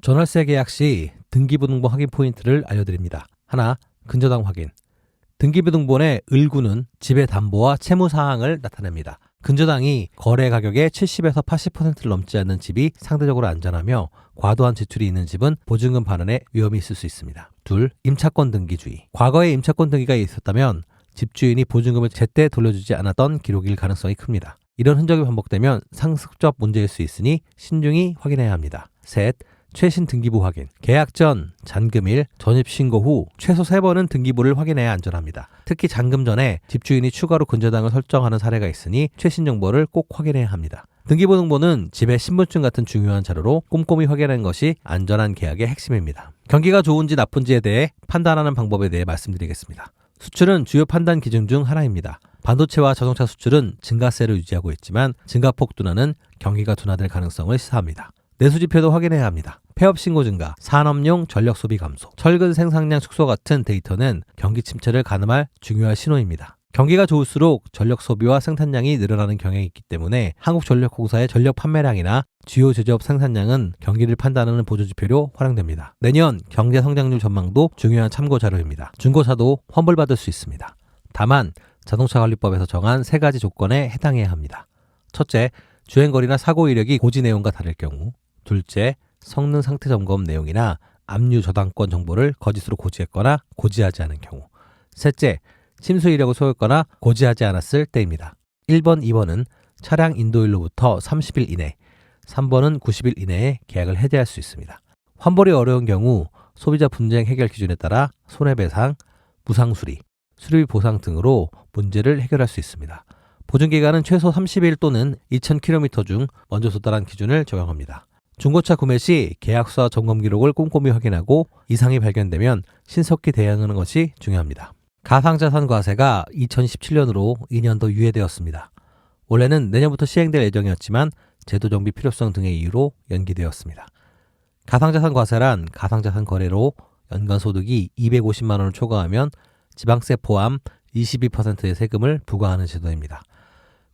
전월세 계약 시 등기부등본 확인 포인트를 알려드립니다. 하나, 근저당 확인. 등기부등본의 을구는 집의 담보와 채무 사항을 나타냅니다. 근저당이 거래 가격의 70에서 80%를 넘지 않는 집이 상대적으로 안전하며 과도한 지출이 있는 집은 보증금 반환에 위험이 있을 수 있습니다. 둘, 임차권 등기주의. 과거에 임차권 등기가 있었다면 집주인이 보증금을 제때 돌려주지 않았던 기록일 가능성이 큽니다. 이런 흔적이 반복되면 상습적 문제일 수 있으니 신중히 확인해야 합니다. 셋, 최신 등기부 확인. 계약 전, 잔금일, 전입신고 후 최소 3번은 등기부를 확인해야 안전합니다. 특히 잔금 전에 집주인이 추가로 근저당을 설정하는 사례가 있으니 최신 정보를 꼭 확인해야 합니다. 등기부등본은 집의 신분증 같은 중요한 자료로 꼼꼼히 확인하는 것이 안전한 계약의 핵심입니다. 경기가 좋은지 나쁜지에 대해 판단하는 방법에 대해 말씀드리겠습니다. 수출은 주요 판단 기준 중 하나입니다. 반도체와 자동차 수출은 증가세를 유지하고 있지만 증가폭 둔화는 경기가 둔화될 가능성을 시사합니다. 내수지표도 확인해야 합니다. 폐업 신고 증가, 산업용 전력 소비 감소, 철근 생산량 축소 같은 데이터는 경기 침체를 가늠할 중요한 신호입니다. 경기가 좋을수록 전력 소비와 생산량이 늘어나는 경향이 있기 때문에 한국전력공사의 전력 판매량이나 주요 제조업 생산량은 경기를 판단하는 보조지표로 활용됩니다. 내년 경제 성장률 전망도 중요한 참고 자료입니다. 중고차도 환불받을 수 있습니다. 다만 자동차관리법에서 정한 3가지 조건에 해당해야 합니다. 첫째, 주행거리나 사고 이력이 고지 내용과 다를 경우. 둘째, 성능 상태 점검 내용이나 압류 저당권 정보를 거짓으로 고지했거나 고지하지 않은 경우. 셋째, 침수 이력을 소유했거나 고지하지 않았을 때입니다. 1번, 2번은 차량 인도일로부터 30일 이내, 3번은 90일 이내에 계약을 해지할 수 있습니다. 환불이 어려운 경우 소비자 분쟁 해결 기준에 따라 손해배상, 무상수리, 수리비 보상 등으로 문제를 해결할 수 있습니다. 보증기간은 최소 30일 또는 2000km 중 먼저 도달한 기준을 적용합니다. 중고차 구매 시 계약서 점검 기록을 꼼꼼히 확인하고 이상이 발견되면 신속히 대응하는 것이 중요합니다. 가상자산 과세가 2017년으로 2년 더 유예되었습니다. 원래는 내년부터 시행될 예정이었지만 제도 정비 필요성 등의 이유로 연기되었습니다. 가상자산 과세란 가상자산 거래로 연간 소득이 250만 원을 초과하면 지방세 포함 22%의 세금을 부과하는 제도입니다.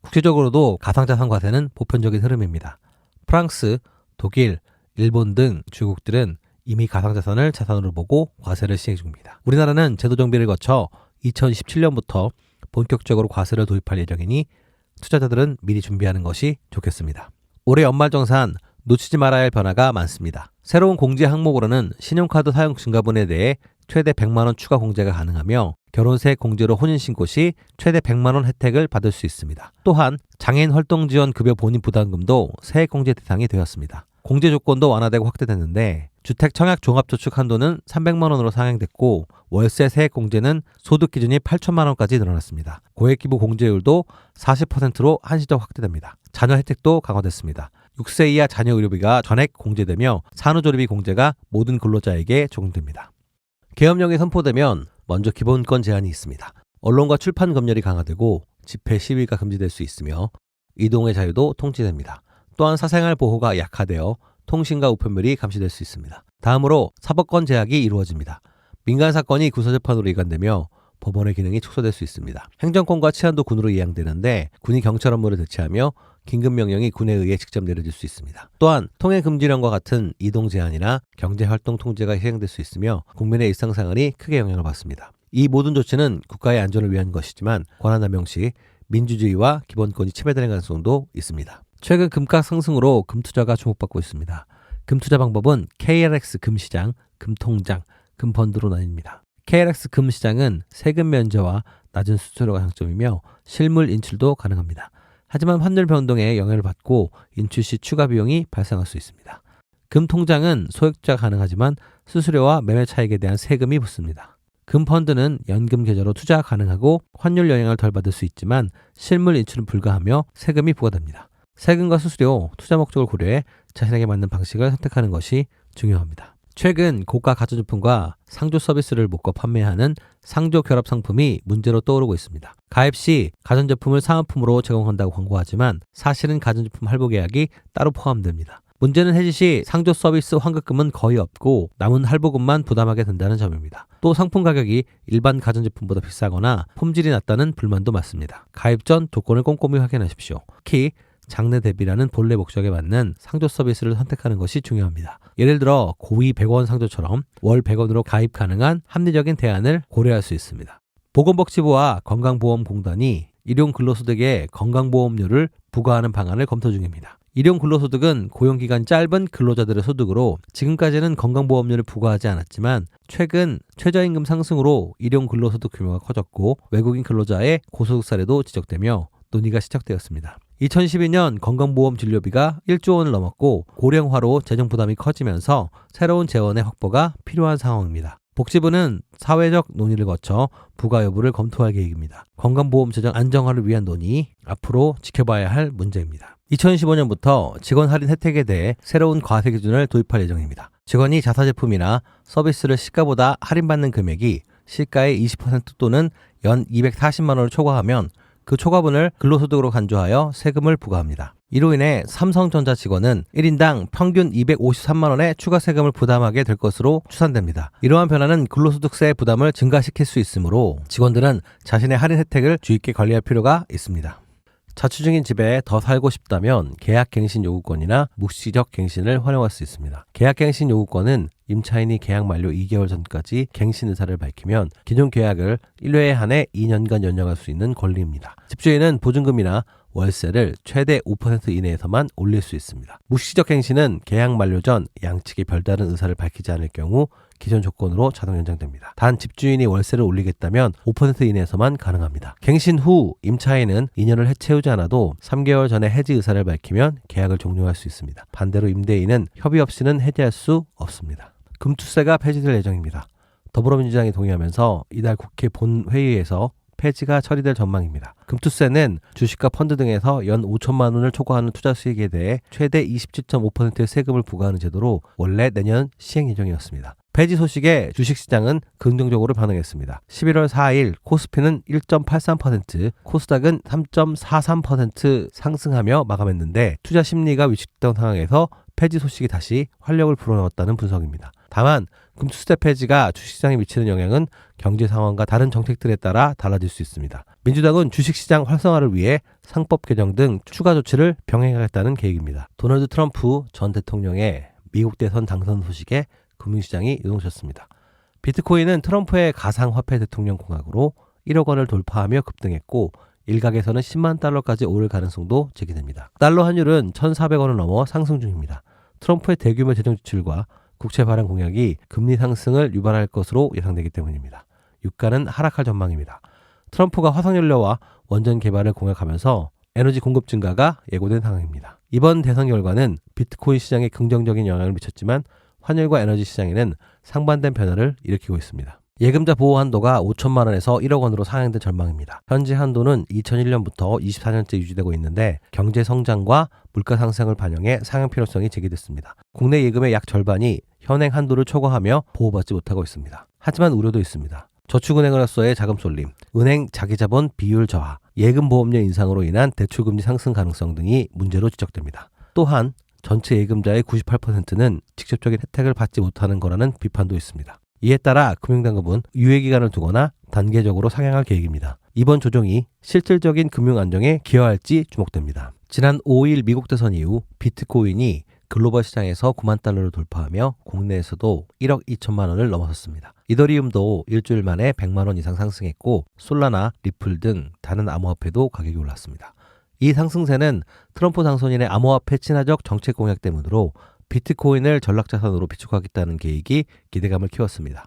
국제적으로도 가상자산 과세는 보편적인 흐름입니다. 프랑스, 독일, 일본 등 주국들은 이미 가상자산을 자산으로 보고 과세를 시행 중입니다. 우리나라는 제도 정비를 거쳐 2017년부터 본격적으로 과세를 도입할 예정이니 투자자들은 미리 준비하는 것이 좋겠습니다. 올해 연말정산 놓치지 말아야 할 변화가 많습니다. 새로운 공제 항목으로는 신용카드 사용 증가분에 대해 최대 100만 원 추가 공제가 가능하며 결혼세 공제로 혼인신고 시 최대 100만 원 혜택을 받을 수 있습니다. 또한 장애인 활동지원 급여 본인 부담금도 세액 공제 대상이 되었습니다. 공제 조건도 완화되고 확대됐는데 주택 청약 종합저축 한도는 300만 원으로 상향됐고 월세 세액 공제는 소득 기준이 8천만 원까지 늘어났습니다. 고액기부 공제율도 40%로 한시적 확대됩니다. 자녀 혜택도 강화됐습니다. 6세 이하 자녀 의료비가 전액 공제되며 산후조리비 공제가 모든 근로자에게 적용됩니다. 계엄령이 선포되면 먼저 기본권 제한이 있습니다. 언론과 출판 검열이 강화되고 집회 시위가 금지될 수 있으며 이동의 자유도 통제됩니다. 또한 사생활 보호가 약화되어 통신과 우편물이 감시될 수 있습니다. 다음으로 사법권 제약이 이루어집니다. 민간 사건이 구사재판으로 이관되며 법원의 기능이 축소될 수 있습니다. 행정권과 치안도 군으로 이양되는데 군이 경찰 업무를 대체하며 긴급명령이 군에 의해 직접 내려질 수 있습니다. 또한 통행금지령과 같은 이동 제한이나 경제활동 통제가 시행될 수 있으며 국민의 일상생활이 크게 영향을 받습니다. 이 모든 조치는 국가의 안전을 위한 것이지만 권한남용 시 민주주의와 기본권이 침해되는 가능성도 있습니다. 최근 금가 상승으로 금투자가 주목받고 있습니다. 금투자 방법은 KLX 금시장, 금통장, 금펀드로 나뉩니다. KLX 금시장은 세금 면제와 낮은 수수료가 장점이며 실물 인출도 가능합니다. 하지만 환율 변동에 영향을 받고 인출 시 추가 비용이 발생할 수 있습니다. 금통장은 소액투자가 가능하지만 수수료와 매매 차익에 대한 세금이 붙습니다. 금펀드는 연금 계좌로 투자 가능하고 환율 영향을 덜 받을 수 있지만 실물 인출은 불가하며 세금이 부과됩니다. 세금과 수수료, 투자 목적을 고려해 자신에게 맞는 방식을 선택하는 것이 중요합니다. 최근 고가 가전제품과 상조 서비스를 묶어 판매하는 상조 결합 상품이 문제로 떠오르고 있습니다. 가입 시 가전제품을 사은품으로 제공한다고 광고하지만 사실은 가전제품 할부 계약이 따로 포함됩니다. 문제는 해지 시 상조 서비스 환급금은 거의 없고 남은 할부금만 부담하게 된다는 점입니다. 또 상품 가격이 일반 가전제품보다 비싸거나 품질이 낮다는 불만도 많습니다. 가입 전 조건을 꼼꼼히 확인하십시오. 특히 장래 대비라는 본래 목적에 맞는 상조 서비스를 선택하는 것이 중요합니다. 예를 들어 고위 100원 상조처럼 월 100원으로 가입 가능한 합리적인 대안을 고려할 수 있습니다. 보건복지부와 건강보험공단이 일용근로소득에 건강보험료를 부과하는 방안을 검토 중입니다. 일용근로소득은 고용기간이 짧은 근로자들의 소득으로 지금까지는 건강보험료를 부과하지 않았지만 최근 최저임금 상승으로 일용근로소득 규모가 커졌고 외국인 근로자의 고소득 사례도 지적되며 논의가 시작되었습니다. 2012년 건강보험 진료비가 1조 원을 넘었고 고령화로 재정 부담이 커지면서 새로운 재원의 확보가 필요한 상황입니다. 복지부는 사회적 논의를 거쳐 부과 여부를 검토할 계획입니다. 건강보험 재정 안정화를 위한 논의, 앞으로 지켜봐야 할 문제입니다. 2015년부터 직원 할인 혜택에 대해 새로운 과세 기준을 도입할 예정입니다. 직원이 자사제품이나 서비스를 시가보다 할인받는 금액이 시가의 20% 또는 연 240만 원을 초과하면 그 초과분을 근로소득으로 간주하여 세금을 부과합니다. 이로 인해 삼성전자 직원은 1인당 평균 253만 원의 추가 세금을 부담하게 될 것으로 추산됩니다. 이러한 변화는 근로소득세 부담을 증가시킬 수 있으므로 직원들은 자신의 할인 혜택을 주의 있게 관리할 필요가 있습니다. 자취 중인 집에 더 살고 싶다면 계약갱신 요구권이나 묵시적 갱신을 활용할 수 있습니다. 계약갱신 요구권은 임차인이 계약 만료 2개월 전까지 갱신 의사를 밝히면 기존 계약을 1회에 한해 2년간 연장할 수 있는 권리입니다. 집주인은 보증금이나 월세를 최대 5% 이내에서만 올릴 수 있습니다. 묵시적 갱신은 계약 만료 전 양측이 별다른 의사를 밝히지 않을 경우 기존 조건으로 자동 연장됩니다. 단 집주인이 월세를 올리겠다면 5% 이내에서만 가능합니다. 갱신 후 임차인은 2년을 채우지 않아도 3개월 전에 해지 의사를 밝히면 계약을 종료할 수 있습니다. 반대로 임대인은 협의 없이는 해지할 수 없습니다. 금투세가 폐지될 예정입니다. 더불어민주당이 동의하면서 이달 국회 본회의에서 폐지가 처리될 전망입니다. 금투세는 주식과 펀드 등에서 연 5천만 원을 초과하는 투자 수익에 대해 최대 27.5%의 세금을 부과하는 제도로 원래 내년 시행 예정이었습니다. 폐지 소식에 주식시장은 긍정적으로 반응했습니다. 11월 4일 코스피는 1.83%, 코스닥은 3.43% 상승하며 마감했는데 투자 심리가 위축된 상황에서 폐지 소식이 다시 활력을 불어넣었다는 분석입니다. 다만 금투세 폐지가 주식시장에 미치는 영향은 경제 상황과 다른 정책들에 따라 달라질 수 있습니다. 민주당은 주식시장 활성화를 위해 상법 개정 등 추가 조치를 병행하겠다는 계획입니다. 도널드 트럼프 전 대통령의 미국 대선 당선 소식에 금융시장이 요동쳤습니다. 비트코인은 트럼프의 가상화폐 대통령 공약으로 1억 원을 돌파하며 급등했고 일각에서는 10만 달러까지 오를 가능성도 제기됩니다. 달러 환율은 1,400원을 넘어 상승 중입니다. 트럼프의 대규모 재정 지출과 국채 발행 공약이 금리 상승을 유발할 것으로 예상되기 때문입니다. 유가는 하락할 전망입니다. 트럼프가 화석연료와 원전 개발을 공약하면서 에너지 공급 증가가 예고된 상황입니다. 이번 대선 결과는 비트코인 시장에 긍정적인 영향을 미쳤지만 환율과 에너지 시장에는 상반된 변화를 일으키고 있습니다. 예금자 보호 한도가 5천만 원에서 1억 원으로 상향된 전망입니다. 현재 한도는 2001년부터 24년째 유지되고 있는데 경제 성장과 물가 상승을 반영해 상향 필요성이 제기됐습니다. 국내 예금의 약 절반이 현행 한도를 초과하며 보호받지 못하고 있습니다. 하지만 우려도 있습니다. 저축은행으로서의 자금 쏠림, 은행 자기자본 비율 저하, 예금 보험료 인상으로 인한 대출금리 상승 가능성 등이 문제로 지적됩니다. 또한 전체 예금자의 98%는 직접적인 혜택을 받지 못하는 거라는 비판도 있습니다. 이에 따라 금융당국은 유예기간을 두거나 단계적으로 상향할 계획입니다. 이번 조정이 실질적인 금융 안정에 기여할지 주목됩니다. 지난 5일 미국 대선 이후 비트코인이 글로벌 시장에서 9만 달러를 돌파하며 국내에서도 1억 2천만 원을 넘어섰습니다. 이더리움도 일주일 만에 100만 원 이상 상승했고 솔라나, 리플 등 다른 암호화폐도 가격이 올랐습니다. 이 상승세는 트럼프 당선인의 암호화폐 친화적 정책 공약 때문으로 비트코인을 전락자산으로 비축하겠다는 계획이 기대감을 키웠습니다.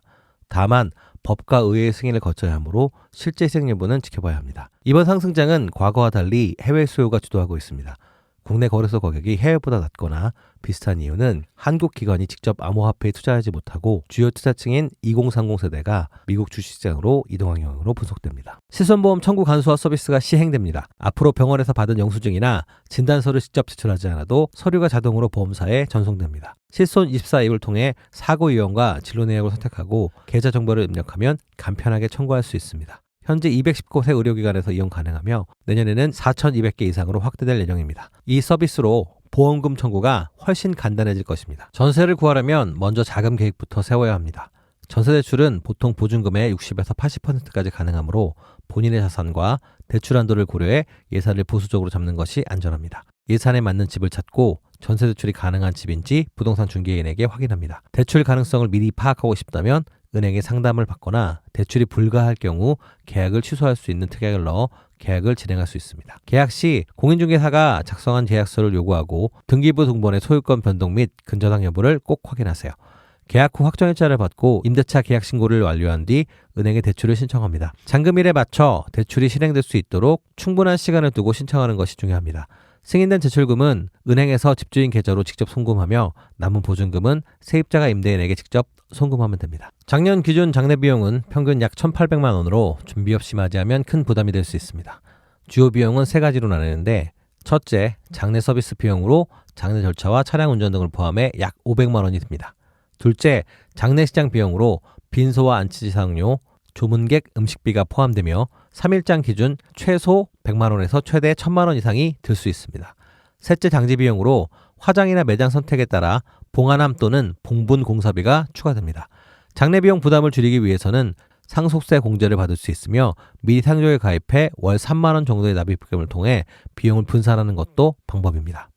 다만 법과 의회의 승인을 거쳐야 하므로 실제 시행 여부는 지켜봐야 합니다. 이번 상승장은 과거와 달리 해외 수요가 주도하고 있습니다. 국내 거래소 가격이 해외보다 낮거나 비슷한 이유는 한국 기관이 직접 암호화폐에 투자하지 못하고 주요 투자층인 2030 세대가 미국 주식시장으로 이동한 경우로 분석됩니다. 실손보험 청구 간소화 서비스가 시행됩니다. 앞으로 병원에서 받은 영수증이나 진단서를 직접 제출하지 않아도 서류가 자동으로 보험사에 전송됩니다. 실손 24 앱을 통해 사고 유형과 진로 내역을 선택하고 계좌 정보를 입력하면 간편하게 청구할 수 있습니다. 현재 210곳의 의료기관에서 이용 가능하며 내년에는 4,200개 이상으로 확대될 예정입니다. 이 서비스로 보험금 청구가 훨씬 간단해질 것입니다. 전세를 구하려면 먼저 자금 계획부터 세워야 합니다. 전세대출은 보통 보증금의 60에서 80%까지 가능하므로 본인의 자산과 대출 한도를 고려해 예산을 보수적으로 잡는 것이 안전합니다. 예산에 맞는 집을 찾고 전세 대출이 가능한 집인지 부동산 중개인에게 확인합니다. 대출 가능성을 미리 파악하고 싶다면 은행에 상담을 받거나 대출이 불가할 경우 계약을 취소할 수 있는 특약을 넣어 계약을 진행할 수 있습니다. 계약 시 공인중개사가 작성한 계약서를 요구하고 등기부 등본의 소유권 변동 및 근저당 여부를 꼭 확인하세요. 계약 후 확정일자를 받고 임대차 계약 신고를 완료한 뒤 은행에 대출을 신청합니다. 잔금일에 맞춰 대출이 실행될 수 있도록 충분한 시간을 두고 신청하는 것이 중요합니다. 승인된 대출금은 은행에서 집주인 계좌로 직접 송금하며 남은 보증금은 세입자가 임대인에게 직접 송금하면 됩니다. 작년 기준 장례 비용은 평균 약 1,800만 원으로 준비 없이 맞이하면 큰 부담이 될 수 있습니다. 주요 비용은 세 가지로 나뉘는데 첫째, 장례 서비스 비용으로 장례 절차와 차량 운전 등을 포함해 약 500만 원이 듭니다. 둘째, 장례식장 비용으로 빈소와 안치지 사용료, 조문객 음식비가 포함되며 3일장 기준 최소 100만 원에서 최대 1,000만 원 이상이 들 수 있습니다. 셋째, 장지 비용으로 화장이나 매장 선택에 따라 봉안함 또는 봉분 공사비가 추가됩니다. 장례 비용 부담을 줄이기 위해서는 상속세 공제를 받을 수 있으며 미리 상조에 가입해 월 3만 원 정도의 납입금을 통해 비용을 분산하는 것도 방법입니다.